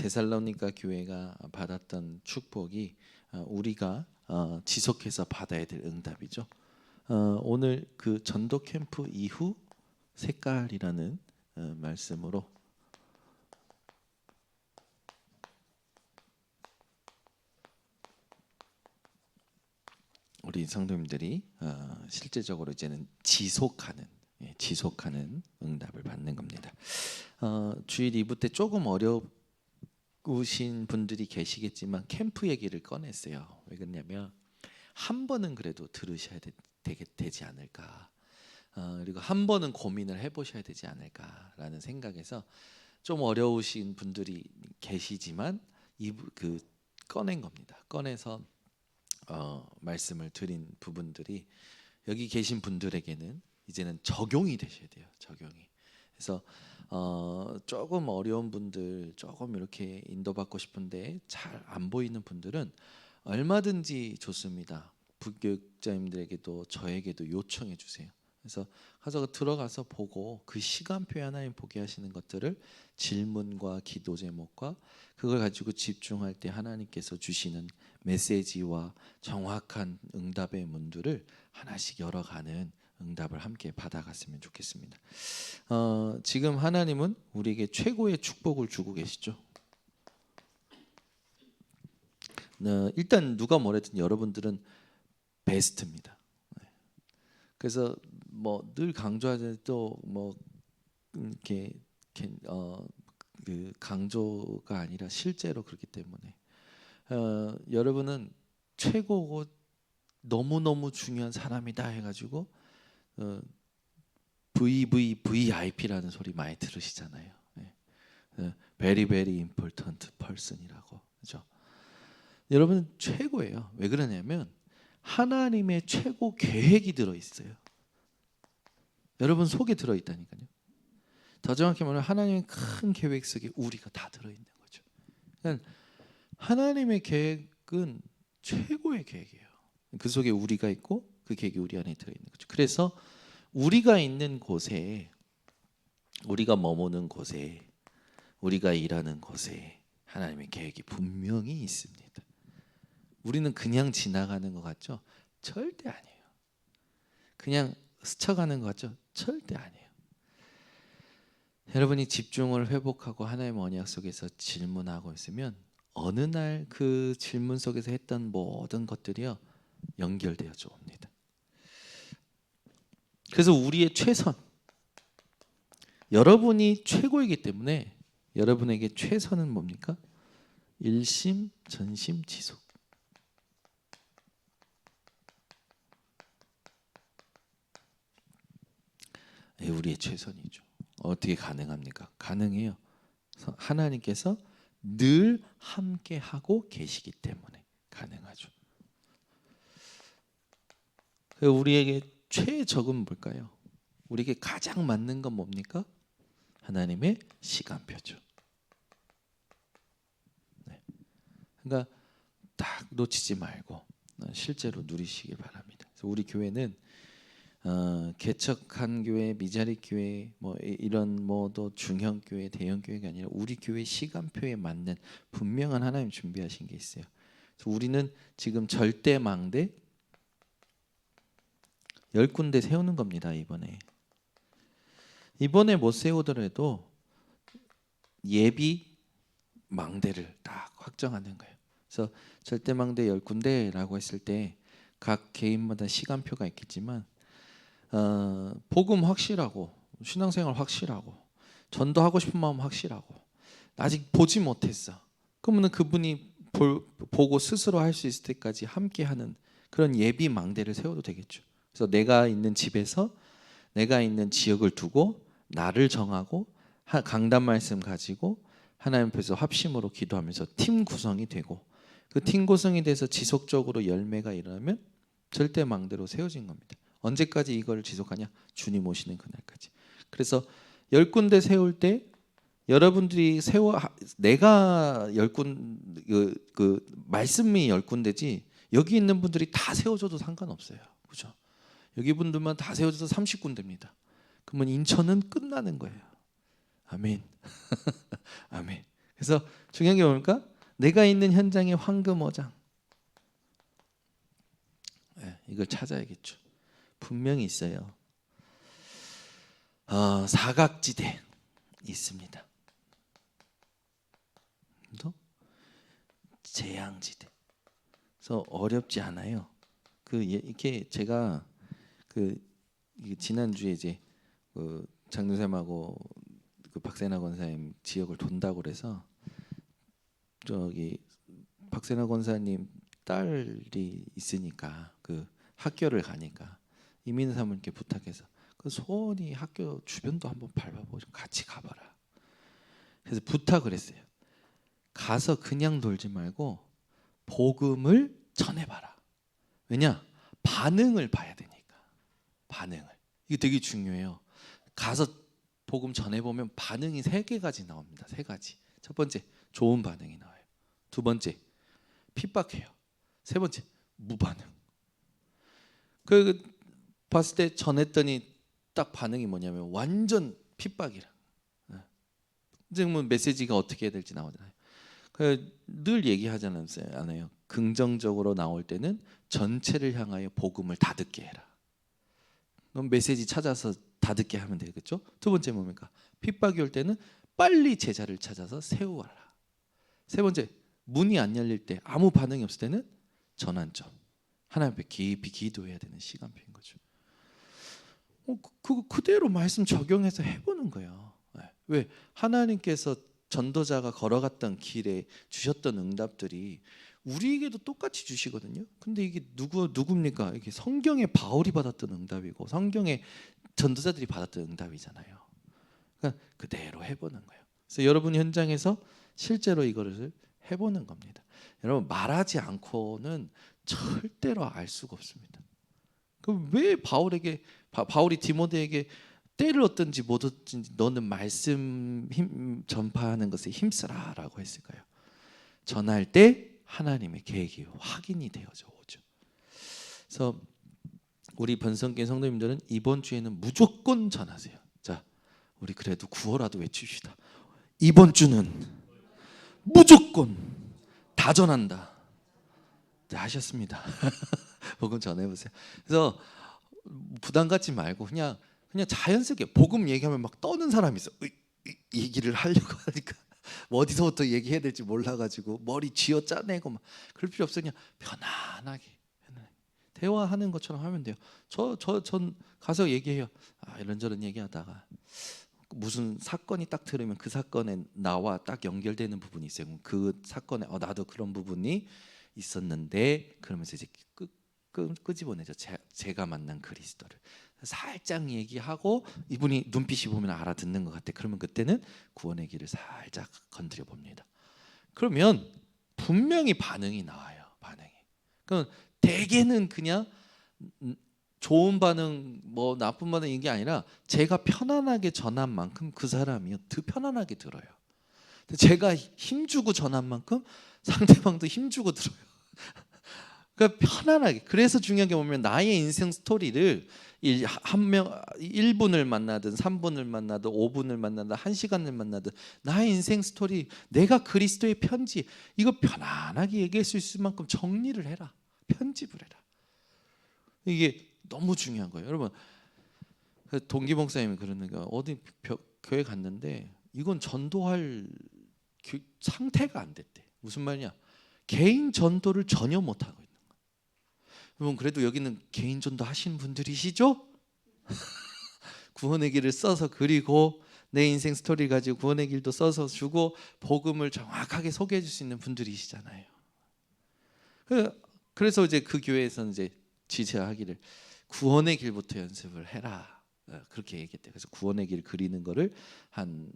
데살로니가 교회가 받았던 축복이 우리가 지속해서 받아야 될 응답이죠. 오늘 그 전도 캠프 이후 색깔이라는 말씀으로 우리 성도님들이 실제적으로 이제는 지속하는 응답을 받는 겁니다. 주일 2부 때 조금 어려우신 분들이 계시겠지만 캠프 얘기를 꺼냈어요. 왜 그러냐면 한 번은 그래도 들으셔야 되지 않을까, 그리고 한 번은 고민을 해보셔야 되지 않을까라는 생각에서 좀 어려우신 분들이 계시지만 꺼낸 겁니다. 꺼내서 말씀을 드린 부분들이 여기 계신 분들에게는 이제는 적용이 되셔야 돼요. 적용이. 그래서 조금 어려운 분들, 조금 이렇게 인도받고 싶은데 잘 안 보이는 분들은 얼마든지 좋습니다. 부교육자님들에게도 저에게도 요청해 주세요. 그래서 가서 들어가서 보고 그 시간표에 하나님 보게 하시는 것들을 질문과 기도 제목과 그걸 가지고 집중할 때 하나님께서 주시는 메시지와 정확한 응답의 문들을 하나씩 열어가는 응답을 함께 받아갔으면 좋겠습니다. 지금 하나님은 우리에게 최고의 축복을 주고 계시죠. 일단 누가 뭐래든 여러분들은 베스트입니다. 그래서 뭐 늘 강조하자도 뭐 이렇게 그 강조가 아니라 실제로 그렇기 때문에 여러분은 최고고 너무너무 중요한 사람이다 해가지고 VVVIP라는 소리 많이 들으시잖아요. Very very important person이라고. 그렇죠? 여러분 최고예요. 왜 그러냐면 하나님의 최고 계획이 들어있어요. 여러분 속에 들어있다니까요. 더 정확히 말하면 하나님의 큰 계획 속에 우리가 다 들어있는 거죠. 그러니까 하나님의 계획은 최고의 계획이에요. 그 속에 우리가 있고 그 계획이 우리 안에 들어있는 거죠. 그래서 우리가 있는 곳에, 우리가 머무는 곳에, 우리가 일하는 곳에 하나님의 계획이 분명히 있습니다. 우리는 그냥 지나가는 것 같죠? 절대 아니에요. 그냥 스쳐가는 것 같죠? 절대 아니에요. 여러분이 집중을 회복하고 하나님의 언약 속에서 질문하고 있으면 어느 날 그 질문 속에서 했던 모든 것들이요 연결되어져 옵니다. 그래서 우리의 최선, 여러분이 최고이기 때문에 여러분에게 최선은 뭡니까? 일심, 전심, 지속. 우리의 최선이죠. 어떻게 가능합니까? 가능해요. 하나님께서 늘 함께 하고 계시기 때문에 가능하죠. 우리에게 최적은 뭘까요? 우리에게 가장 맞는 건 뭡니까? 하나님의 시간표죠. 네. 그러니까 딱 놓치지 말고 실제로 누리시길 바랍니다. 그래서 우리 교회는 개척한 교회, 미자리 교회, 뭐 이런 뭐도 중형 교회, 대형 교회가 아니라 우리 교회 시간표에 맞는 분명한 하나님 준비하신 게 있어요. 그래서 우리는 지금 절대망대 10군데 세우는 겁니다. 이번에 못 세우더라도 예비 망대를 딱 확정하는 거예요. 그래서 절대망대 10군데라고 했을 때 각 개인마다 시간표가 있겠지만 복음 확실하고 신앙생활 확실하고 전도하고 싶은 마음 확실하고 아직 보지 못했어. 그러면 그분이 보고 스스로 할 수 있을 때까지 함께하는 그런 예비 망대를 세워도 되겠죠. 그래서 내가 있는 집에서 내가 있는 지역을 두고 나를 정하고 강단 말씀 가지고 하나님 앞에서 합심으로 기도하면서 팀 구성이 되고 그 팀 구성이 돼서 지속적으로 열매가 일어나면 절대 망대로 세워진 겁니다. 언제까지 이걸 지속하냐? 주님 오시는 그날까지. 그래서 10군데 세울 때 여러분들이 내가 10군 그 말씀이 10군데지 여기 있는 분들이 다 세워줘도 상관없어요. 그렇죠? 여기 분들만 다 세워줘도 30군데입니다. 그러면 인천은 끝나는 거예요. 아멘. 아멘. 그래서 중요한 게 뭡니까? 내가 있는 현장의 황금어장. 이걸 찾아야겠죠. 분명히 있어요. 사각지대 있습니다. 또 재앙지대. 그래서 어렵지 않아요. 이렇게 제가 지난주에 이제 장로쌤하고 박세나 권사님 지역을 돈다고 그래서 저기 박세나 권사님 딸이 있으니까 학교를 가니까 이민 사모님께 부탁해서 소원이 학교 주변도 한번 밟아보고 같이 가봐라. 그래서 부탁을 했어요. 가서 그냥 돌지 말고 복음을 전해봐라. 왜냐? 반응을 봐야 되니까. 반응을. 이게 되게 중요해요. 가서 복음 전해보면 반응이 3개까지 나옵니다. 3가지. 첫 번째, 좋은 반응이 나와요. 두 번째, 핍박해요. 세 번째, 무반응. 봤을 때 전했더니 딱 반응이 뭐냐면 완전 핍박이라. 이제 뭐 메시지가 어떻게 해야 될지 나오잖아요. 늘 얘기하잖아요. 긍정적으로 나올 때는 전체를 향하여 복음을 다 듣게 해라. 그럼 메시지 찾아서 다 듣게 하면 되겠죠. 두 번째 뭡니까? 핍박이 올 때는 빨리 제자를 찾아서 세우라. 세 번째, 문이 안 열릴 때 아무 반응이 없을 때는 전환점. 하나님 앞에 깊이 기도해야 되는 시간표인 거죠. 그대로 말씀 적용해서 해보는 거예요. 왜? 하나님께서 전도자가 걸어갔던 길에 주셨던 응답들이 우리에게도 똑같이 주시거든요. 근데 이게 누굽니까? 이게 성경에 바울이 받았던 응답이고 성경에 전도자들이 받았던 응답이잖아요. 그러니까 그대로 해보는 거예요. 그래서 여러분 현장에서 실제로 이거를 해보는 겁니다. 여러분 말하지 않고는 절대로 알 수가 없습니다. 그럼 왜 바울이 디모데에게 때를 얻든지 못 얻든지 너는 말씀 전파하는 것에 힘쓰라라고 했을까요? 전할 때 하나님의 계획이 확인이 되어져 오죠. 그래서 우리 번성교회 성도님들은 이번 주에는 무조건 전하세요. 자, 우리 그래도 구호라도 외칩시다. 이번 주는 무조건 다 전한다. 네, 하셨습니다. 복음 전해보세요. 그래서 부담 갖지 말고 그냥 자연스럽게 복음 얘기하면 막 떠는 사람이 있어. 얘기를 하려고 하니까 뭐 어디서부터 얘기해야 될지 몰라가지고 머리 쥐어 짜내고 막 그럴 필요 없어. 그냥 편안하게 대화하는 것처럼 하면 돼요. 전 가서 얘기해요. 이런저런 얘기하다가 무슨 사건이 딱 들으면 그 사건에 나와 딱 연결되는 부분이 있어요. 그럼 그 사건에 나도 그런 부분이 있었는데 그러면서 이제 끄집어내죠. 제가 만난 그리스도를 살짝 얘기하고 이분이 눈빛이 보면 알아듣는 것 같아. 그러면 그때는 구원의 길을 살짝 건드려 봅니다. 그러면 분명히 반응이 나와요. 반응이. 그럼 대개는 그냥 좋은 반응, 뭐 나쁜 반응인 게 아니라 제가 편안하게 전한 만큼 그 사람이요 더 편안하게 들어요. 제가 힘주고 전한 만큼 상대방도 힘주고 들어요. 그러니까 편안하게. 그래서 중요한 게 뭐냐면 나의 인생 스토리를 1분을 만나든 3분을 만나든 5분을 만나든 1시간을 만나든 나의 인생 스토리, 내가 그리스도의 편지, 이거 편안하게 얘기할 수 있을 만큼 정리를 해라. 편집을 해라. 이게 너무 중요한 거예요. 여러분, 동기 목사님이 그러는 거야. 어디 교회 갔는데 이건 전도할 상태가 안 됐대. 무슨 말이냐? 개인 전도를 전혀 못 하고 있는 거야. 여러분, 그래도 여기는 개인 전도 하시는 분들이시죠? 구원의 길을 써서 그리고 내 인생 스토리 가지고 구원의 길도 써서 주고 복음을 정확하게 소개해 줄 수 있는 분들이시잖아요. 그래서 이제 그 교회에서는 이제 지시하기를 구원의 길부터 연습을 해라. 그렇게 얘기했대요. 그래서 구원의 길 그리는 거를 한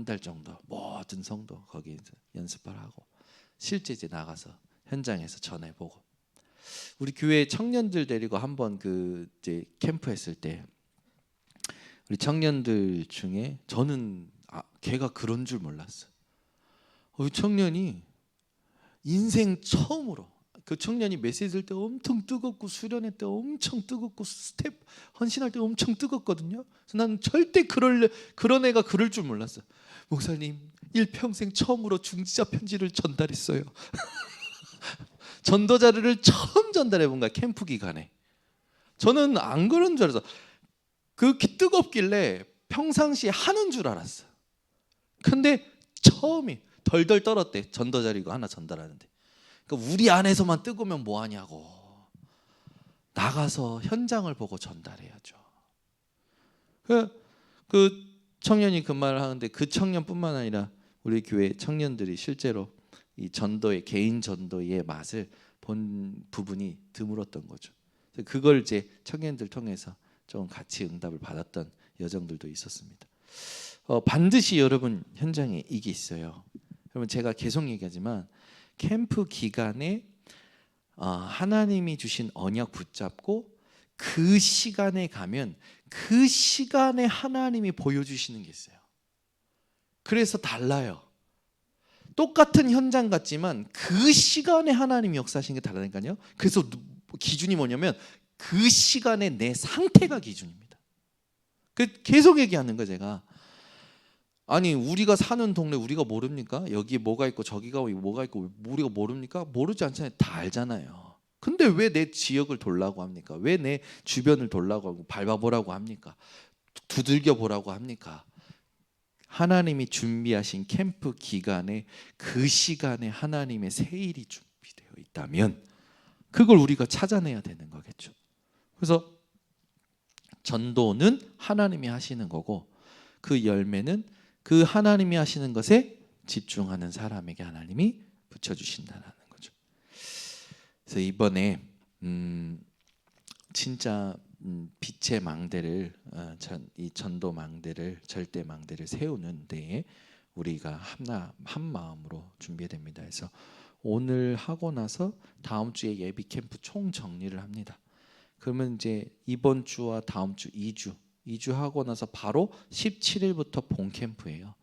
달 정도 모든 성도 거기에서 연습을 하고 실제 이제 나가서 현장에서 전해보고 우리 교회 청년들 데리고 한번 이제 캠프 했을 때 우리 청년들 중에 저는 걔가 그런 줄 몰랐어. 청년이 인생 처음으로 그 청년이 메시지 할 때 엄청 뜨겁고 수련회 때 엄청 뜨겁고 스텝 헌신할 때 엄청 뜨겁거든요. 그래서 나는 절대 그런 애가 그럴 줄 몰랐어. 목사님 일평생 처음으로 중지자 편지를 전달했어요. 전도 자료를 처음 전달해 본 거야, 캠프 기간에. 저는 안 그런 줄 알았어. 그렇게 뜨겁길래 평상시에 하는 줄 알았어. 근데 처음이 덜덜 떨었대. 전도 자료 이거 하나 전달하는데. 그러니까 우리 안에서만 뜨거우면 뭐 하냐고. 나가서 현장을 보고 전달해야죠. 그 청년이 그 말을 하는데, 그 청년뿐만 아니라 우리 교회 청년들이 실제로 이 전도의, 개인 전도의 맛을 본 부분이 드물었던 거죠. 그걸 이제 청년들 통해서 좀 같이 응답을 받았던 여정들도 있었습니다. 반드시 여러분 현장에 이게 있어요. 여러분, 제가 계속 얘기하지만 캠프 기간에 하나님이 주신 언약 붙잡고 그 시간에 가면 그 시간에 하나님이 보여주시는 게 있어요. 그래서 달라요. 똑같은 현장 같지만 그 시간에 하나님이 역사하시는 게 다르니까요. 그래서 기준이 뭐냐면 그 시간에 내 상태가 기준입니다. 계속 얘기하는 거 제가. 아니, 우리가 사는 동네 우리가 모릅니까? 여기에 뭐가 있고 저기가 뭐가 있고 우리가 모릅니까? 모르지 않잖아요. 다 알잖아요. 근데 왜 내 지역을 돌라고 합니까? 왜 내 주변을 돌라고 하고 밟아보라고 합니까? 두들겨 보라고 합니까? 하나님이 준비하신 캠프 기간에 그 시간에 하나님의 새 일이 준비되어 있다면 그걸 우리가 찾아내야 되는 거겠죠. 그래서 전도는 하나님이 하시는 거고, 그 열매는 그 하나님이 하시는 것에 집중하는 사람에게 하나님이 붙여주신다는 거죠. 그래서 이번에 진짜 빛의 망대를, 이 전도 망대를, 절대 망대를 세우는 데에 우리가 한 마음으로 준비됩니다. 그래서 오늘 하고 나서 다음 주에 예비 캠프 총 정리를 합니다. 그러면 이제 이번 주와 다음 주 2주 하고 나서 바로 17일부터 본 캠프예요.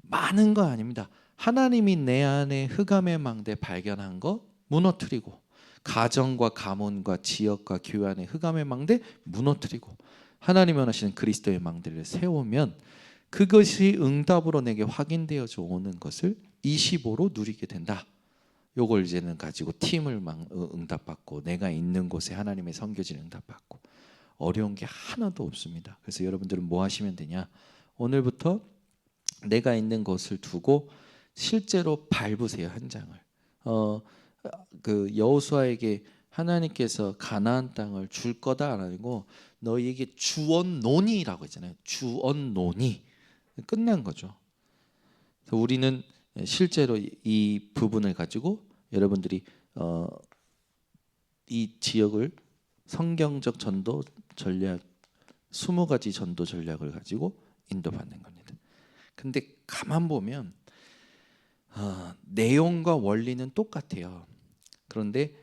많은 거 아닙니다. 하나님이 내 안에 흑암의 망대 발견한 거 무너뜨리고, 가정과 가문과 지역과 교회 안에 흑암의 망대 무너뜨리고, 하나님이 원하시는 그리스도의 망대를 세우면 그것이 응답으로 내게 확인되어져 오는 것을 25로 누리게 된다. 요걸 이제는 가지고 팀을 응답받고, 내가 있는 곳에 하나님의 선교지를 응답받고, 어려운 게 하나도 없습니다. 그래서 여러분들은 뭐 하시면 되냐? 오늘부터 내가 있는 곳을 두고 실제로 밟으세요, 현장을. 그 여호수아에게 하나님께서 가나안 땅을 줄 거다 안 아니고 너희에게 주언노니라고 했잖아요. 주언노니. 끝난 거죠. 그래서 우리는 실제로 이 부분을 가지고 여러분들이 이 지역을 성경적 전도 전략 20가지 전도 전략을 가지고 인도받는 겁니다. 근데 가만 보면 내용과 원리는 똑같아요. 그런데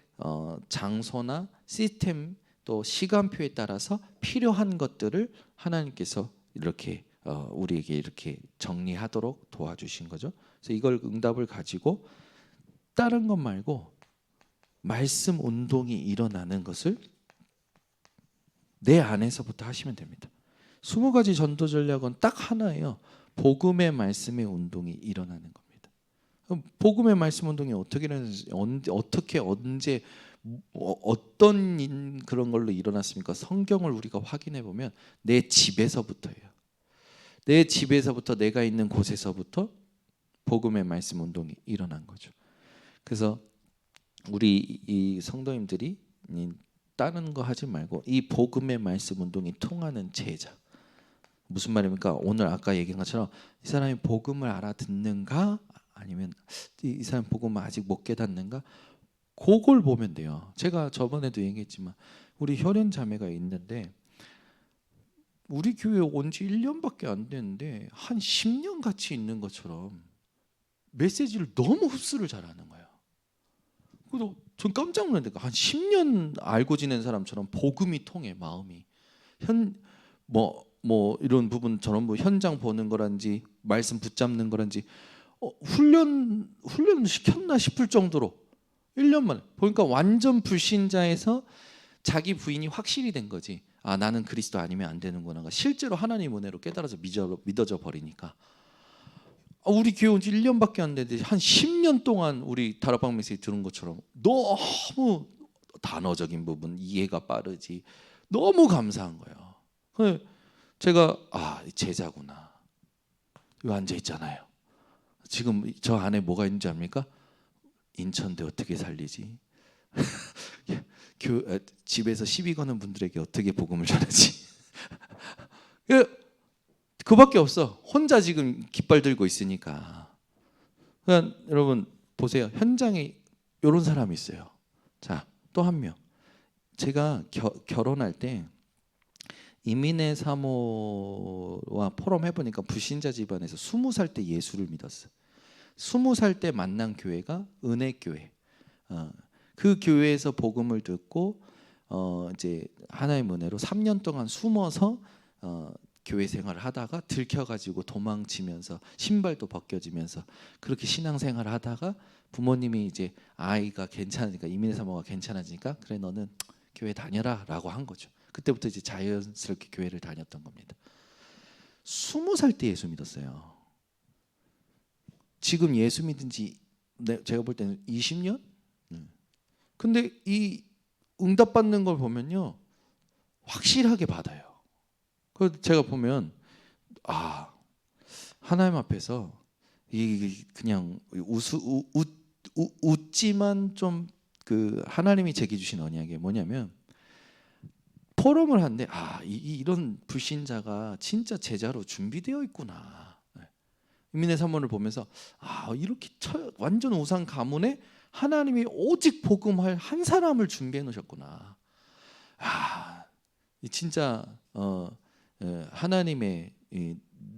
장소나 시스템 또 시간표에 따라서 필요한 것들을 하나님께서 이렇게 우리에게 이렇게 정리하도록 도와주신 거죠. 그래서 이걸 응답을 가지고 다른 것 말고 말씀 운동이 일어나는 것을 내 안에서부터 하시면 됩니다. 20가지 전도 전략은 딱 하나예요. 복음의 말씀의 운동이 일어나는 겁니다. 복음의 말씀 운동이 어떻게 일어나는지, 어떻게 언제 어떤 그런 걸로 일어났습니까? 성경을 우리가 확인해 보면 내 집에서부터예요. 내 집에서부터, 내가 있는 곳에서부터 복음의 말씀 운동이 일어난 거죠. 그래서 우리 이 성도님들이 다른 거 하지 말고 이 복음의 말씀 운동이 통하는 제자. 무슨 말입니까? 오늘 아까 얘기한 것처럼 이 사람이 복음을 알아듣는가, 아니면 이 사람 복음을 아직 못 깨닫는가, 그걸 보면 돼요. 제가 저번에도 얘기했지만 우리 혈연 자매가 있는데 우리 교회 온 지 1년밖에 안 됐는데 한 10년 같이 있는 것처럼 메시지를 너무 흡수를 잘하는 거예요. 그래서 전 깜짝 놀랐는데, 한 10년 알고 지낸 사람처럼 복음이 통해, 마음이. 뭐 이런 부분, 저런 뭐 현장 보는 거란지 말씀 붙잡는 거란지 훈련 시켰나 싶을 정도로 1년 만에 보니까 완전 불신자에서 자기 부인이 확실히 된 거지. 아, 나는 그리스도 아니면 안 되는구나. 실제로 하나님 은혜로 깨달아서 믿어져 버리니까 우리 교회 온 지 1년밖에 안 됐는데 한 10년 동안 우리 다락방 메시지 들은 것처럼 너무 단어적인 부분 이해가 빠르지 너무 감사한 거예요. 그래서 제가 제자구나. 여기 앉아 있잖아요. 지금 저 안에 뭐가 있는지 압니까? 인천대 어떻게 살리지? 집에서 시비 거는 분들에게 어떻게 복음을 전하지? 그밖에 없어. 혼자 지금 깃발 들고 있으니까. 그러니까 여러분 보세요. 현장에 이런 사람이 있어요. 자, 또 한 명. 제가 결혼할 때 이민의 사모와 포럼 해보니까 불신자 집안에서 20살 때 예수를 믿었어요. 20살 때 만난 교회가 은혜교회. 그 교회에서 복음을 듣고 이제 하나님의 은혜로 3년 동안 숨어서 교회 생활을 하다가 들켜가지고 도망치면서 신발도 벗겨지면서 그렇게 신앙생활을 하다가 부모님이 이제 아이가 괜찮으니까 이민의 사모가 괜찮아지니까 그래 너는 교회 다녀라 라고 한 거죠. 그때부터 이제 자연스럽게 교회를 다녔던 겁니다. 20살 때 예수 믿었어요. 지금 예수 믿은 지 제가 볼 때는 20년? 근데 이 응답받는 걸 보면요 확실하게 받아요. 그래서 제가 보면 하나님 앞에서 그냥 웃지만 좀 그 하나님이 제게 주신 언약이 뭐냐면 포럼을 하는데 이런 불신자가 진짜 제자로 준비되어 있구나. 이민의 사모를 보면서 이렇게 완전 우상 가문에 하나님이 오직 복음할 한 사람을 준비해 놓으셨구나. 진짜 하나님의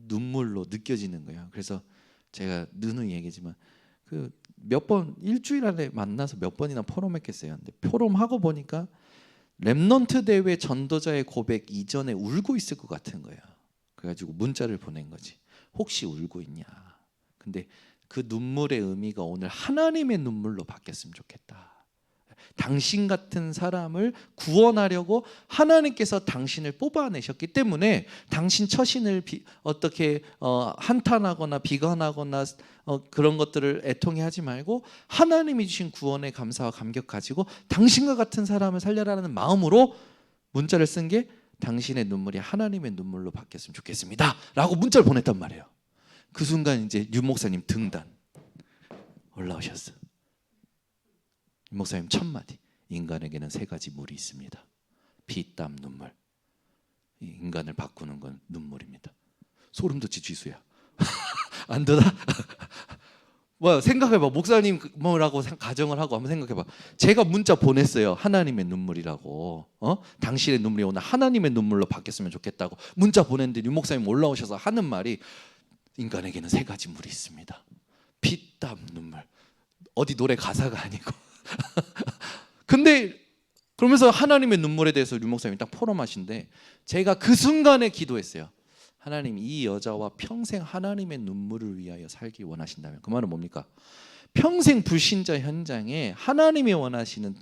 눈물로 느껴지는 거예요. 그래서 제가 누누이 얘기지만 그 몇 번 일주일 안에 만나서 몇 번이나 포럼했겠어요. 근데 포럼하고 보니까 렘넌트 대회 전도자의 고백 이전에 울고 있을 것 같은 거예요. 그래가지고 문자를 보낸 거지. 혹시 울고 있냐. 근데 그 눈물의 의미가 오늘 하나님의 눈물로 바뀌었으면 좋겠다. 당신 같은 사람을 구원하려고 하나님께서 당신을 뽑아내셨기 때문에 당신 처신을 어떻게 한탄하거나 비관하거나 그런 것들을 애통해 하지 말고 하나님이 주신 구원의 감사와 감격 가지고 당신과 같은 사람을 살려라는 마음으로 문자를 쓴 게 당신의 눈물이 하나님의 눈물로 바뀌었으면 좋겠습니다 라고 문자를 보냈단 말이에요. 그 순간 이제 유 목사님 등단 올라오셨어. 유 목사님 첫 마디. 인간에게는 세 가지 물이 있습니다. 피, 땀, 눈물. 인간을 바꾸는 건 눈물입니다. 소름 돋지 지수야. 안 되나? 생각해봐. 목사님 뭐라고 가정을 하고 한번 생각해봐. 제가 문자 보냈어요. 하나님의 눈물이라고. 당신의 눈물이 오늘 하나님의 눈물로 바뀌었으면 좋겠다고 문자 보냈는데 유 목사님 올라오셔서 하는 말이 인간에게는 세 가지 물이 있습니다. 피, 땀, 눈물. 어디 노래 가사가 아니고. 근데 그러면서 하나님의 눈물에 대해서 류 목사님이 딱 포럼하신데 제가 그 순간에 기도했어요. 하나님 이 여자와 평생 하나님의 눈물을 위하여 살기 원하신다면 그 말은 뭡니까? 평생 불신자 현장에 하나님이 원하시는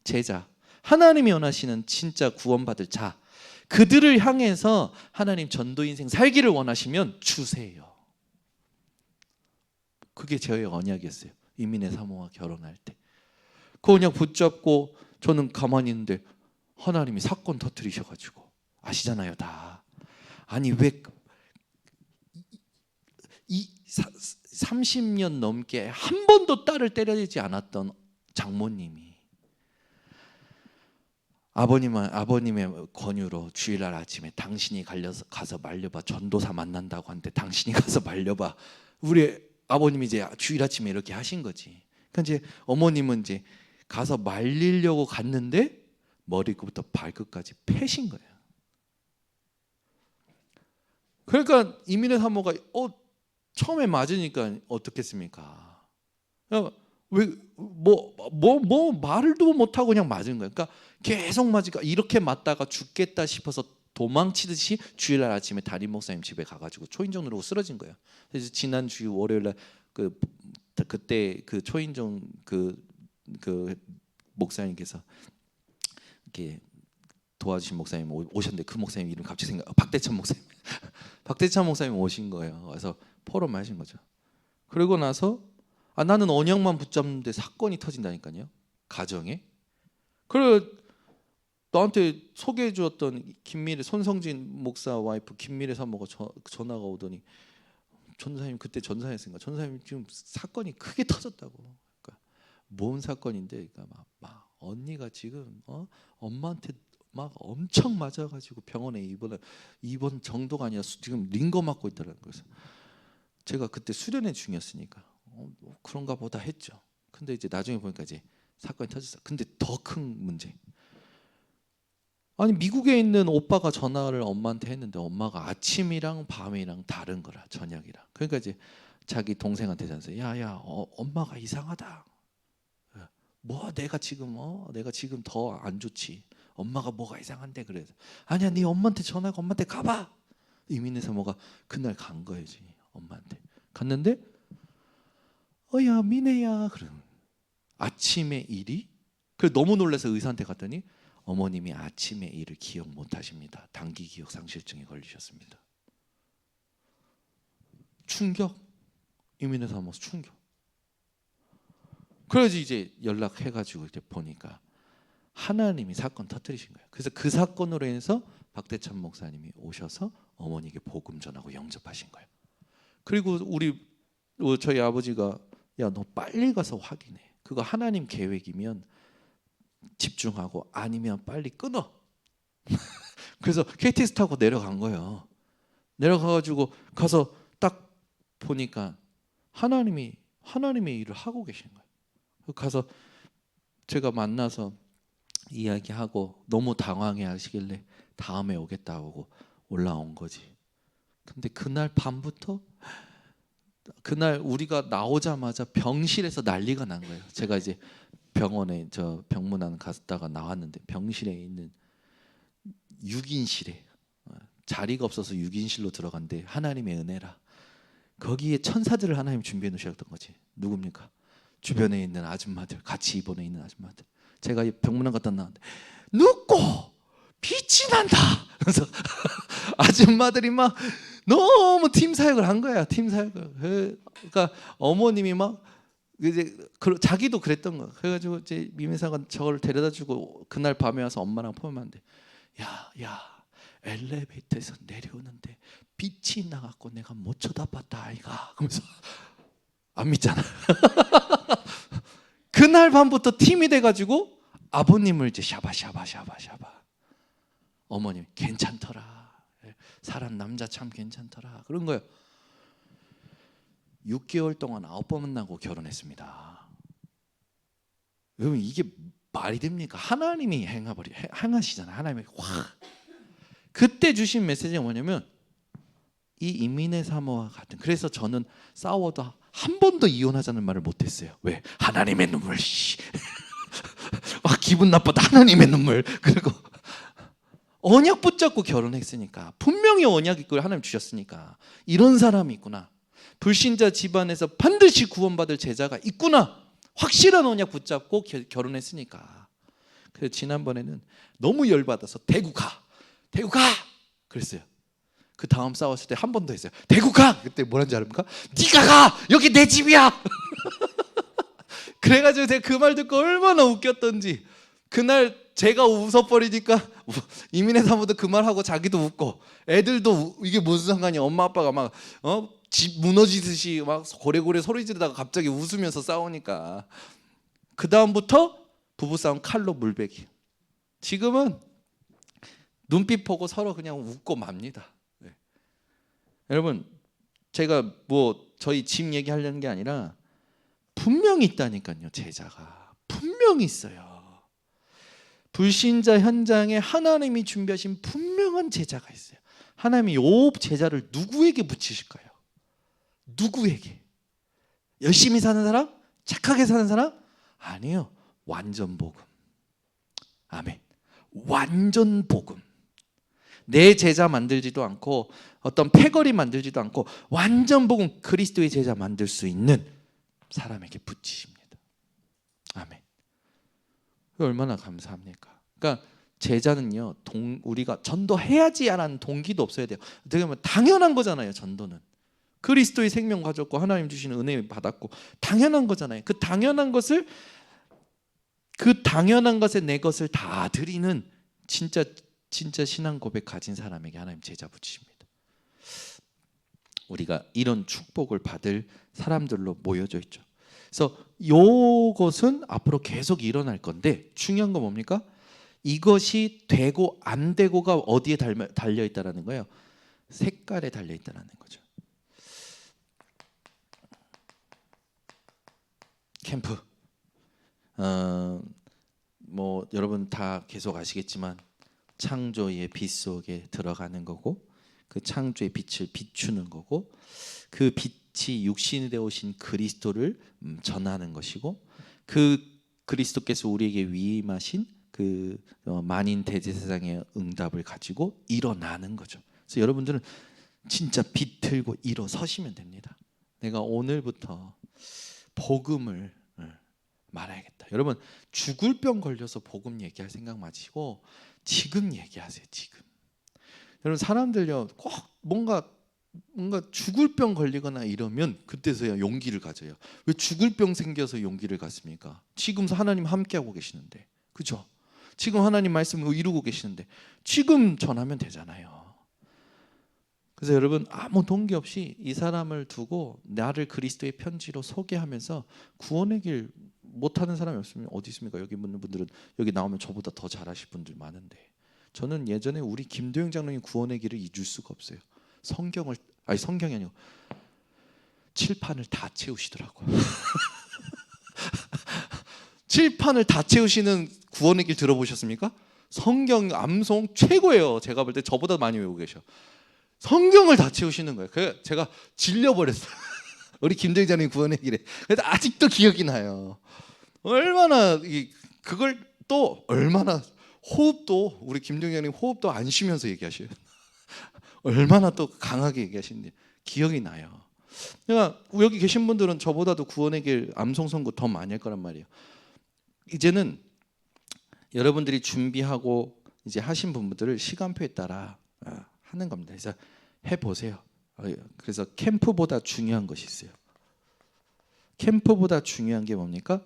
제자, 하나님이 원하시는 진짜 구원받을 자, 그들을 향해서 하나님 전도 인생 살기를 원하시면 주세요. 그게 저의 언약이었어요. 이민의 사모와 결혼할 때. 그 언약 붙잡고 저는 가만히 있는데 하나님이 사건 터뜨리셔가지고 아시잖아요 다. 아니 왜 30년 넘게 한 번도 딸을 때려주지 않았던 장모님이 아버님의 권유로 주일날 아침에 당신이 가서 말려봐. 전도사 만난다고 하는데 당신이 가서 말려봐. 우리 아버님이 이제 주일 아침에 이렇게 하신 거지. 그러니까 이제 어머님은 이제 가서 말리려고 갔는데 머리부터 발끝까지 패신 거예요. 그러니까 이민의 사모가 처음에 맞으니까 어떻겠습니까? 뭐 말도 못하고 그냥 맞은 거예요. 그러니까 계속 맞으니까 이렇게 맞다가 죽겠다 싶어서 도망치듯이 주일날 아침에 담임 목사님 집에 가가지고 초인종 누르고 쓰러진 거예요. 그래서 지난 주 월요일날 그때 그 초인종 그 목사님께서 이렇게 도와주신 목사님 오셨는데 그 목사님 이름 갑자기 박대찬 목사님 박대찬 목사님 오신 거예요. 그래서 포럼 하신 거죠. 그러고 나서 나는 언약만 붙잡는데 사건이 터진다니까요. 가정에. 그래 나한테 소개해 주었던 김미래 손성진 목사 와이프 김미래 사모가 전화가 오더니 전사님 그때 전사했으니까 전사님 지금 사건이 크게 터졌다고. 그러니까 뭔 사건인데 그러니까 막 언니가 지금 엄마한테 막 엄청 맞아가지고 병원에 입원 정도가 아니라 지금 링거 맞고 있더라는 거예요. 제가 그때 수련회 중이었으니까 그런가 보다 했죠. 근데 이제 나중에 보니까 이제 사건이 터졌어. 근데 더 큰 문제. 아니 미국에 있는 오빠가 전화를 엄마한테 했는데 엄마가 아침이랑 밤이랑 다른 거라 저녁이랑. 그러니까 이제 자기 동생한테 전화해서 야야 엄마가 이상하다. 뭐 내가 지금 더 안 좋지. 엄마가 뭐가 이상한데 그래서 아니야 네 엄마한테 전화가 엄마한테 가봐. 이민혜 사모가 그날 간 거예지 엄마한테. 갔는데 야 미네야 그러는 아침에 일이 그래 너무 놀라서 의사한테 갔더니 어머님이 아침에 일을 기억 못 하십니다. 단기 기억 상실증에 걸리셨습니다. 충격. 이민혜 사모 충격. 그래서 이제 연락해가지고 이제 보니까 하나님이 사건 터뜨리신 거예요. 그래서 그 사건으로 인해서 박대찬 목사님이 오셔서 어머니에게 복음 전하고 영접하신 거예요. 그리고 저희 아버지가 야 너 빨리 가서 확인해. 그거 하나님 계획이면 집중하고 아니면 빨리 끊어. 그래서 KTX 타고 내려간 거예요. 내려가가지고 가서 딱 보니까 하나님의 일을 하고 계신 거예요. 가서 제가 만나서 이야기하고 너무 당황해 하시길래 다음에 오겠다고 올라온 거지. 근데 그날 밤부터 그날 우리가 나오자마자 병실에서 난리가 난 거예요. 제가 이제 병원에 병문안 갔다가 나왔는데 병실에 있는 6인실에 자리가 없어서 6인실로 들어간데 하나님의 은혜라 거기에 천사들을 하나님 준비해 놓으셨던 거지. 누굽니까? 주변에 있는 아줌마들 같이 입원해 있는 아줌마들. 제가 병문안 갔다 나왔는데 눕고 빛이 난다. 그래서 아줌마들이 막 너무 팀 사역을 한 거야. 팀 사역을. 그러니까 어머님이 막 이제 자기도 그랬던 거야. 그래가지고 이제 미민사가 저걸 데려다주고 그날 밤에 와서 엄마랑 포함하는데 야 엘리베이터에서 내려오는데 빛이 나갖고 내가 못 쳐다봤다 아이가. 그러면서 안 믿잖아. 그날 밤부터 팀이 돼가지고 아버님을 이제 샤바. 어머님 괜찮더라. 사람 남자 참 괜찮더라. 그런 거예요. 6개월 동안 9번 만나고 결혼했습니다. 여러분 이게 말이 됩니까? 하나님이 행하시잖아요. 하나님이 확. 그때 주신 메시지가 뭐냐면 이 이민혜 사모와 같은. 그래서 저는 싸워도 한 번도 이혼하자는 말을 못했어요. 왜? 하나님의 눈물. 기분 나쁘다. 하나님의 눈물. 그리고 언약 붙잡고 결혼했으니까 분명히 언약 있고 하나님 주셨으니까 이런 사람이 있구나. 불신자 집안에서 반드시 구원받을 제자가 있구나. 확실한 언약 붙잡고 결혼했으니까. 그래서 지난번에는 너무 열받아서 대구 가 그랬어요. 그 다음 싸웠을 때 한 번 더 했어요. 대구 가. 그때 뭐라는지 아십니까? 네가 가. 여기 내 집이야. 그래가지고 제가 그 말 듣고 얼마나 웃겼던지. 그날 제가 웃어버리니까 이민혜 사모도 그 말하고 자기도 웃고 애들도 이게 무슨 상관이야. 엄마 아빠가 막 집 무너지듯이 막 고래고래 소리 지르다가 갑자기 웃으면서 싸우니까 그 다음부터 부부싸움 칼로 물베기. 지금은 눈빛 보고 서로 그냥 웃고 맙니다. 네. 여러분 제가 저희 집 얘기하려는 게 아니라 분명히 있다니까요. 제자가 분명히 있어요. 불신자 현장에 하나님이 준비하신 분명한 제자가 있어요. 하나님이 요 제자를 누구에게 붙이실까요? 누구에게? 열심히 사는 사람? 착하게 사는 사람? 아니요. 완전 복음. 아멘. 완전 복음. 내 제자 만들지도 않고 어떤 패거리 만들지도 않고 완전 복음 그리스도의 제자 만들 수 있는 사람에게 붙이십니다. 아멘. 얼마나 감사합니까? 그러니까 제자는요, 우리가 전도해야지라는 동기도 없어야 돼요. 어떻게 보면 당연한 거잖아요. 전도는 그리스도의 생명 가졌고 하나님 주시는 은혜 받았고 당연한 거잖아요. 그 당연한 것에 내 것을 다 드리는 진짜 신앙 고백 가진 사람에게 하나님 제자 붙이십니다. 우리가 이런 축복을 받을 사람들로 모여져 있죠. 그래서 이것은 앞으로 계속 일어날 건데 중요한 건 뭡니까? 이것이 되고 안 되고가 어디에 달려 있다라는 거예요. 색깔에 달려 있다라는 거죠. 캠프. 뭐 여러분 다 계속 아시겠지만 창조의 빛 속에 들어가는 거고 그 창조의 빛을 비추는 거고 그 빛이 육신이 되어 오신 그리스도를 전하는 것이고 그 그리스도께서 우리에게 위임하신 그 만인 대제사장의 응답을 가지고 일어나는 거죠. 그래서 여러분들은 진짜 빛 들고 일어서시면 됩니다. 내가 오늘부터 복음을 말해야겠다. 여러분 죽을 병 걸려서 복음 얘기할 생각 마시고 지금 얘기하세요. 지금. 여러분 사람들요 꼭 뭔가 죽을 병 걸리거나 이러면 그때서야 용기를 가져요. 왜 죽을 병 생겨서 용기를 갖습니까? 지금 하나님 함께하고 계시는데, 그죠? 지금 하나님 말씀을 이루고 계시는데 지금 전하면 되잖아요. 그래서 여러분 아무 동기 없이 이 사람을 두고 나를 그리스도의 편지로 소개하면서 구원의 길 못하는 사람이 없으면 어디 있습니까? 여기 있는 분들은 여기 나오면 저보다 더 잘하실 분들 많은데 저는 예전에 우리 김도영 장로님 구원의 길을 잊을 수가 없어요. 성경이 아니고 칠판을 다 채우시더라고요. 칠판을 다 채우시는 구원의 길 들어보셨습니까? 성경 암송 최고예요. 제가 볼 때 저보다 많이 외우고 계셔. 성경을 다 채우시는 거예요. 그래서 제가 질려버렸어요. 우리 김도영 장로님 구원의 길에. 그래서 아직도 기억이 나요. 얼마나 그걸 또 얼마나 호흡도 우리 김동현 형님 호흡도 안 쉬면서 얘기하셔요. 얼마나 또 강하게 얘기하시는지 기억이 나요. 그러니까 여기 계신 분들은 저보다도 구원의 길 암송 선고 더 많이 할 거란 말이에요. 이제는 여러분들이 준비하고 이제 하신 부분들을 시간표에 따라 하는 겁니다. 그래서 해보세요. 그래서 캠프보다 중요한 것이 있어요. 캠프보다 중요한 게 뭡니까?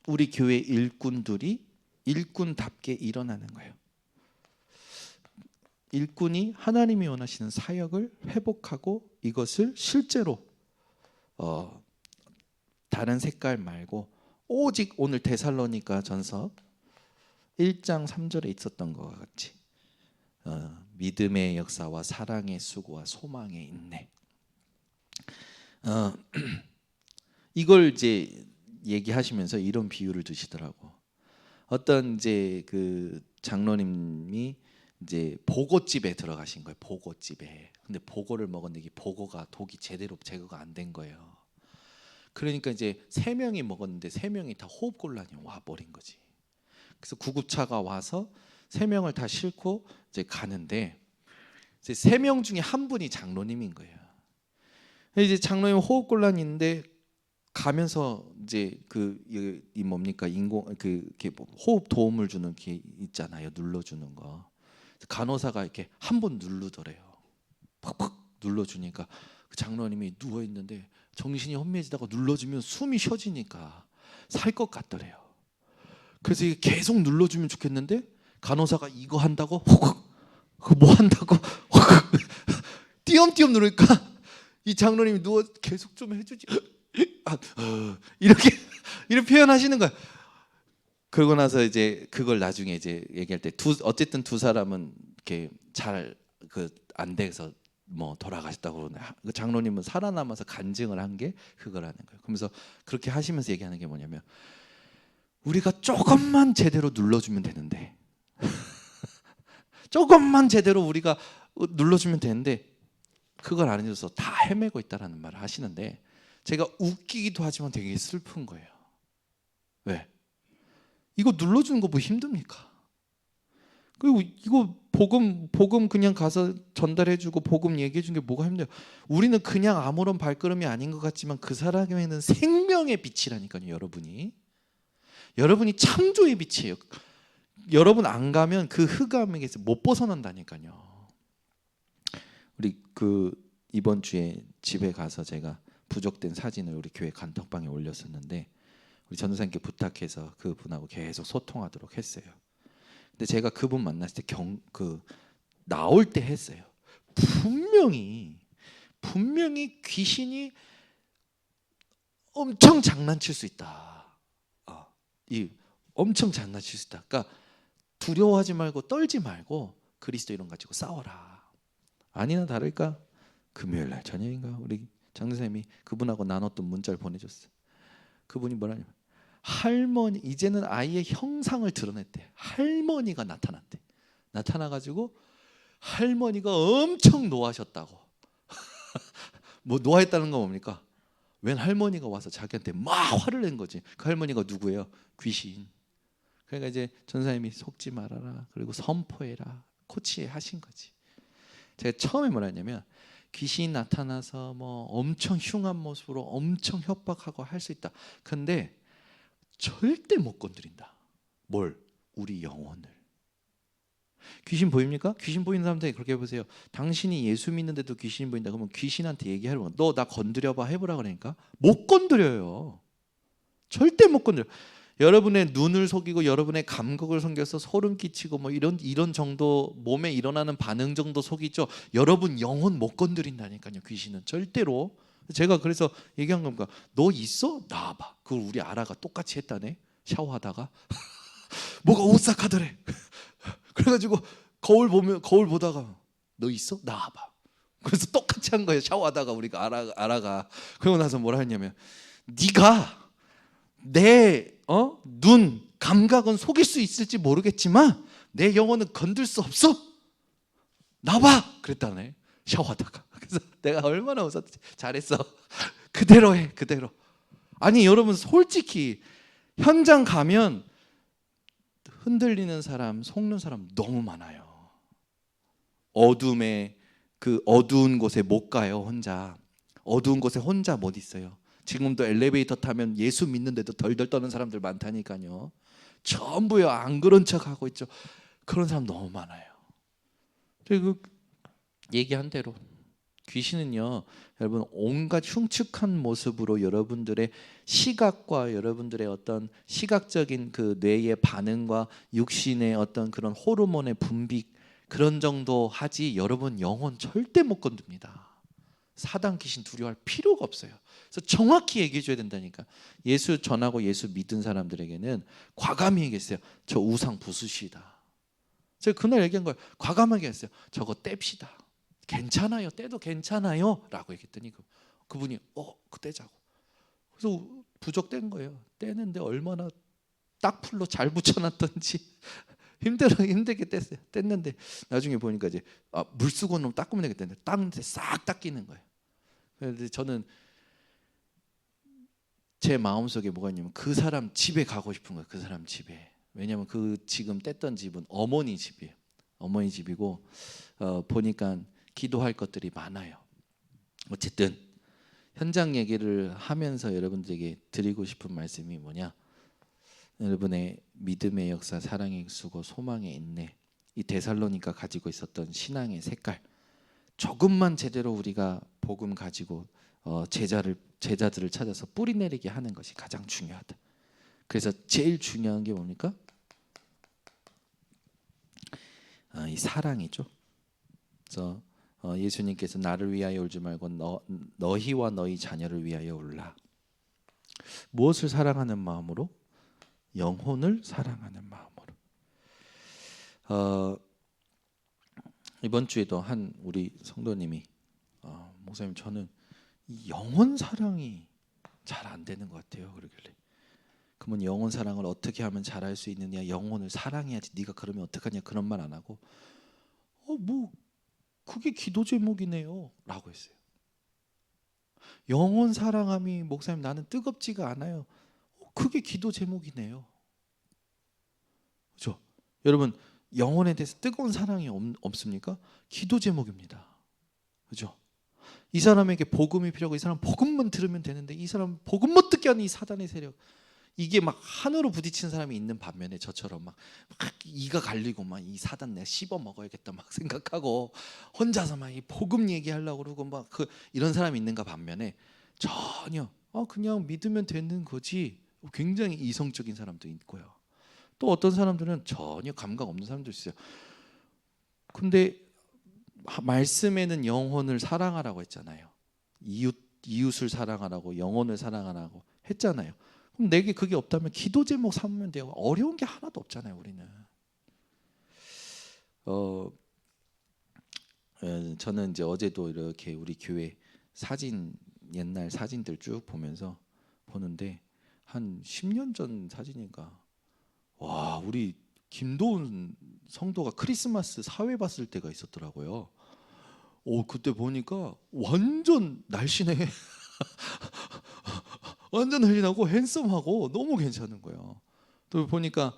우리 교회 일꾼들이 일꾼답게 일어나는 거예요. 일꾼이 하나님이 원하시는 사역을 회복하고 이것을 실제로 다른 색깔 말고 오직 오늘 데살로니가 전서 1장 3절에 있었던 것과 같이 믿음의 역사와 사랑의 수고와 소망의 인내. 이걸 이제 얘기하시면서 이런 비유를 드시더라고. 어떤 이제 그 장로님이 이제 보고집에 들어가신 거예요. 보고집에. 근데 보고를 먹었는데 이 보고가 독이 제대로 제거가 안 된 거예요. 그러니까 이제 3명이 먹었는데 3명이 다 호흡곤란이 와 버린 거지. 그래서 구급차가 와서 3명을 다 싣고 이제 가는데 이제 3명 중에 한 분이 장로님인 거예요. 이제 장로님 호흡곤란이 있는데 가면서 이제 이 뭡니까 인공 이렇게 호흡 도움을 주는 게 있잖아요. 눌러주는 거. 간호사가 이렇게 한 번 누르더래요. 팍팍 눌러주니까 그 장로님이 누워 있는데 정신이 혼미해지다가 눌러주면 숨이 쉬어지니까 살 것 같더래요. 그래서 이게 계속 눌러주면 좋겠는데 간호사가 이거 한다고 뭐 한다고 띄엄띄엄 누르니까 이 장로님이 누워 계속 좀 해주지. 이렇게 표현하시는 거야. 그러고 나서 이제 그걸 나중에 이제 얘기할 때 어쨌든 두 사람은 이렇게 잘 안 돼서 뭐 돌아가셨다고 그러네. 그 장로님은 살아남아서 간증을 한 게 그거라는 거예요. 그러면서 그렇게 하시면서 얘기하는 게 뭐냐면 우리가 조금만 제대로 눌러주면 되는데 조금만 제대로 우리가 눌러주면 되는데 그걸 안 해줘서 다 헤매고 있다라는 말을 하시는데 제가 웃기기도 하지만 되게 슬픈 거예요. 왜? 이거 눌러주는 거 뭐 힘듭니까? 그리고 이거 복음 그냥 가서 전달해주고 복음 얘기해주는 게 뭐가 힘들어요? 우리는 그냥 아무런 발걸음이 아닌 것 같지만 그 사람에는 생명의 빛이라니까요. 여러분이 창조의 빛이에요. 여러분 안 가면 그 흑암에게서 못 벗어난다니까요. 우리 이번 주에 집에 가서 제가 부족된 사진을 우리 교회 간톡방에 올렸었는데 우리 전도사님께 부탁해서 그분하고 계속 소통하도록 했어요. 근데 제가 그분 만났을 때 나올 때 했어요. 분명히 귀신이 엄청 장난칠 수 있다. 엄청 장난칠 수 있다. 그러니까 두려워하지 말고 떨지 말고 그리스도 이름 가지고 싸워라. 아니나 다를까 금요일 날 저녁인가 우리 장로님이 그분하고 나눴던 문자를 보내줬어요. 그분이 뭐라냐면 할머니, 이제는 아이의 형상을 드러냈대. 할머니가 나타났대. 나타나가지고 할머니가 엄청 노하셨다고. 뭐 노하했다는 건 뭡니까? 웬 할머니가 와서 자기한테 막 화를 낸 거지. 그 할머니가 누구예요? 귀신. 그러니까 이제 전사님이 속지 말아라. 그리고 선포해라. 코치해 하신 거지. 제가 처음에 뭐라 했냐면 귀신이 나타나서 뭐 엄청 흉한 모습으로 엄청 협박하고 할 수 있다. 근데 절대 못 건드린다. 뭘? 우리 영혼을. 귀신 보입니까? 귀신 보이는 사람들이 그렇게 해보세요. 당신이 예수 믿는데도 귀신이 보인다. 그러면 귀신한테 얘기하라고. 너 나 건드려봐 해보라 그러니까 못 건드려요. 절대 못 건드려. 여러분의 눈을 속이고 여러분의 감각을 속여서 소름 끼치고 뭐 이런 정도 몸에 일어나는 반응 정도 속이죠. 여러분 영혼 못 건드린다니까요. 귀신은 절대로. 제가 그래서 얘기한 겁니다. 너 있어? 나와봐. 그걸 우리 아라가 똑같이 했다네. 샤워하다가 뭐가 오싹하더래. 그래가지고 거울 보다가 너 있어? 나와봐. 그래서 똑같이 한 거예요. 샤워하다가 우리가 아라가. 그러고 나서 뭐라 했냐면 네가 내 눈 감각은 속일 수 있을지 모르겠지만 내 영혼은 건들 수 없어. 나봐. 그랬다네. 샤워하다가. 그래서 내가 얼마나 웃었지. 잘했어. 그대로 해. 그대로. 아니 여러분 솔직히 현장 가면 흔들리는 사람, 속는 사람 너무 많아요. 어둠에 그 어두운 곳에 못 가요. 혼자. 어두운 곳에 혼자 못 있어요. 지금도 엘리베이터 타면 예수 믿는데도 덜덜 떠는 사람들 많다니까요. 전부요 안 그런 척하고 있죠. 그런 사람 너무 많아요. 그리고 얘기한 대로 귀신은요 여러분 온갖 흉측한 모습으로 여러분들의 시각과 여러분들의 어떤 시각적인 그 뇌의 반응과 육신의 어떤 그런 호르몬의 분비 그런 정도 하지 여러분 영혼 절대 못 건듭니다. 사단 귀신 두려워할 필요가 없어요. 그래서 정확히 얘기해 줘야 된다니까. 예수 전하고 예수 믿은 사람들에게는 과감히 얘기했어요. 저 우상 부수시다. 제가 그날 얘기한 거예요. 과감하게 했어요. 저거 뗍시다. 괜찮아요. 떼도 괜찮아요. 라고 얘기했더니 그분이 그 떼자고. 그래서 부족된 거예요. 떼는데 얼마나 딱풀로 잘 붙여놨던지 힘들게 뗐어요. 뗐는데 나중에 보니까 이제 물 쓰고 좀 닦으면 되겠다는데 닦는데 싹 닦이는 거예요. 그런데 저는 제 마음속에 뭐가 있냐면 그 사람 집에 가고 싶은 거예요. 그 사람 집에. 왜냐하면 그 지금 뗐던 집은 어머니 집이에요. 어머니 집이고 보니까 기도할 것들이 많아요. 어쨌든 현장 얘기를 하면서 여러분들에게 드리고 싶은 말씀이 뭐냐? 여러분의 믿음의 역사, 사랑의 수고, 소망의 인내, 이 데살로니가 가지고 있었던 신앙의 색깔, 조금만 제대로 우리가 복음 가지고 제자들을 찾아서 뿌리 내리게 하는 것이 가장 중요하다. 그래서 제일 중요한 게 뭡니까? 이 사랑이죠. 그래서 예수님께서 나를 위하여 울지 말고 너희와 너희 자녀를 위하여 울라. 무엇을 사랑하는 마음으로? 영혼을 사랑하는 마음으로. 이번 주에도 한 우리 성도님이 목사님 저는 이 영혼 사랑이 잘 안 되는 것 같아요. 그러길래 그러면 영혼 사랑을 어떻게 하면 잘할 수 있느냐? 영혼을 사랑해야지. 네가 그러면 어떡하냐? 그런 말 안 하고 뭐 그게 기도 제목이네요 라고 했어요. 영혼 사랑함이 목사님 나는 뜨겁지가 않아요. 그게 기도 제목이네요. 그렇죠? 여러분 영혼에 대해서 뜨거운 사랑이 없습니까? 기도 제목입니다. 그렇죠? 이 사람에게 복음이 필요하고 이 사람 복음만 들으면 되는데 이 사람 복음 못 듣게 하는 이 사단의 세력, 이게 막 하늘로 부딪히는 사람이 있는 반면에 저처럼 막 이가 갈리고 막 이 사단 내가 씹어 먹어야겠다 막 생각하고 혼자서 막 이 복음 얘기하려고 그러고 막 이런 사람이 있는가 반면에 전혀 그냥 믿으면 되는 거지 굉장히 이성적인 사람도 있고요. 또 어떤 사람들은 전혀 감각 없는 사람도 있어요. 근데 말씀에는 영혼을 사랑하라고 했잖아요. 이웃을 사랑하라고 영혼을 사랑하라고 했잖아요. 그럼 내게 그게 없다면 기도 제목 삼으면 돼요. 어려운 게 하나도 없잖아요. 우리는. 저는 이제 어제도 이렇게 우리 교회 사진 옛날 사진들 쭉 보면서 보는데 한 10년 전 사진인가. 와, 우리 김도훈 성도가 크리스마스 사회 봤을 때가 있었더라고요. 그때 보니까 완전 날씬해. 완전 날씬하고 핸섬하고 너무 괜찮은 거예요. 또 보니까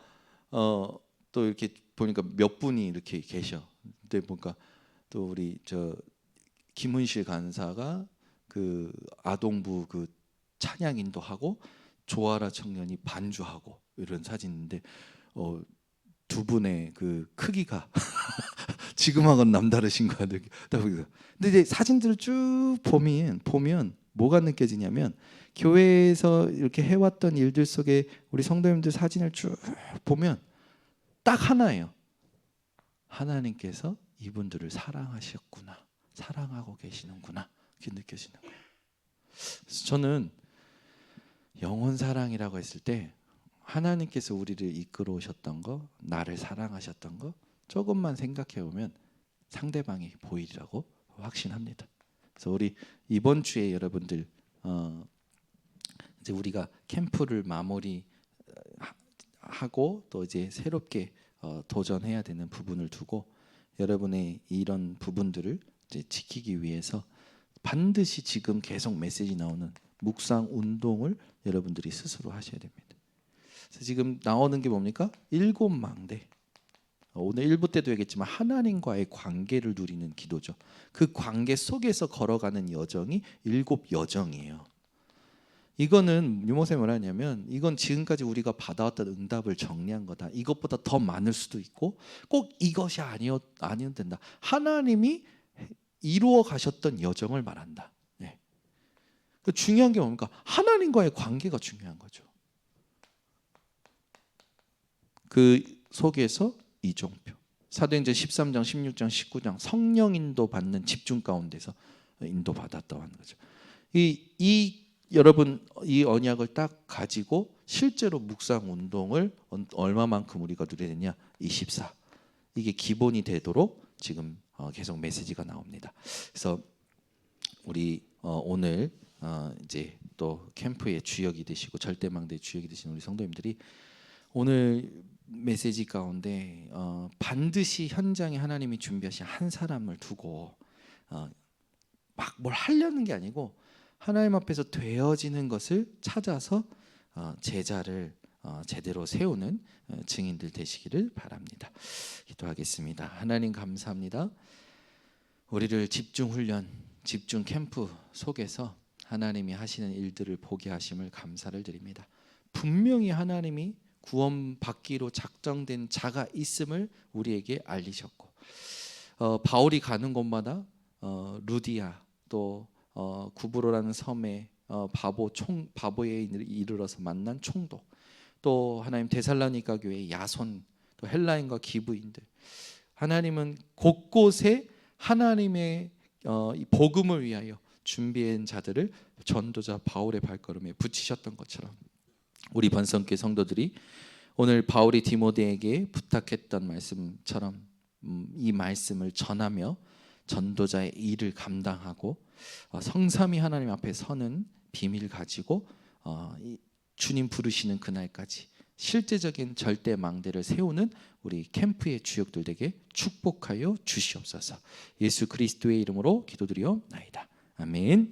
또 이렇게 보니까 몇 분이 이렇게 계셔. 근데 보니까 또 우리 저 김은실 간사가 그 아동부 그 찬양 인도하고 조아라 청년이 반주하고 이런 사진인데 두 분의 그 크기가 지금하고는 남다르신 거 같아요. 근데 이제 사진들을 쭉 보면 뭐가 느껴지냐면 교회에서 이렇게 해왔던 일들 속에 우리 성도님들 사진을 쭉 보면 딱 하나예요. 하나님께서 이분들을 사랑하셨구나, 사랑하고 계시는구나 이렇게 느껴지는 거예요. 그래서 저는 영혼 사랑이라고 했을 때 하나님께서 우리를 이끌어 오셨던 거, 나를 사랑하셨던 거 조금만 생각해 보면 상대방이 보이리라고 확신합니다. 그래서 우리 이번 주에 여러분들 이제 우리가 캠프를 마무리하고 또 이제 새롭게 도전해야 되는 부분을 두고 여러분의 이런 부분들을 이제 지키기 위해서 반드시 지금 계속 메시지 나오는 묵상 운동을 여러분들이 스스로 하셔야 됩니다. 그래서 지금 나오는 게 뭡니까? 7망대. 오늘 1부 때도 얘기했지만 하나님과의 관계를 누리는 기도죠. 그 관계 속에서 걸어가는 여정이 7여정이에요. 이거는 유모쌤이 뭐라 하냐면 이건 지금까지 우리가 받아왔던 응답을 정리한 거다. 이것보다 더 많을 수도 있고 꼭 이것이 아니어도 된다. 하나님이 이루어 가셨던 여정을 말한다. 네. 중요한 게 뭡니까? 하나님과의 관계가 중요한 거죠. 그 속에서 이종표 사도행전 13장, 16장, 19장 성령 인도 받는 집중 가운데서 인도 받았다고 하는 거죠. 여러분 이 언약을 딱 가지고 실제로 묵상 운동을 얼마만큼 우리가 누려야 되냐? 24. 이게 기본이 되도록 지금 계속 메시지가 나옵니다. 그래서 우리 오늘 이제 또 캠프의 주역이 되시고 절대망대의 주역이 되신 우리 성도님들이 오늘 메시지 가운데 반드시 현장에 하나님이 준비하신 한 사람을 두고 막 뭘 하려는 게 아니고 하나님 앞에서 되어지는 것을 찾아서 제자를 제대로 세우는 증인들 되시기를 바랍니다. 기도하겠습니다. 하나님 감사합니다. 우리를 집중 훈련, 집중 캠프 속에서 하나님이 하시는 일들을 보게 하심을 감사를 드립니다. 분명히 하나님이 구원받기로 작정된 자가 있음을 우리에게 알리셨고 바울이 가는 곳마다 루디아 또 구브로라는 섬에 바보에 이르러서 만난 총독 또 하나님 데살로니가 교회 야손 또 헬라인과 기브인들 하나님은 곳곳에 하나님의 복음을 위하여 준비한 자들을 전도자 바울의 발걸음에 붙이셨던 것처럼 우리 번성교회 성도들이 오늘 바울이 디모데에게 부탁했던 말씀처럼 이 말씀을 전하며 전도자의 일을 감당하고 성삼위 하나님 앞에 서는 비밀 가지고 주님 부르시는 그날까지 실제적인 절대 망대를 세우는 우리 캠프의 주역들 되게 축복하여 주시옵소서. 예수 그리스도의 이름으로 기도드리옵나이다. 아멘.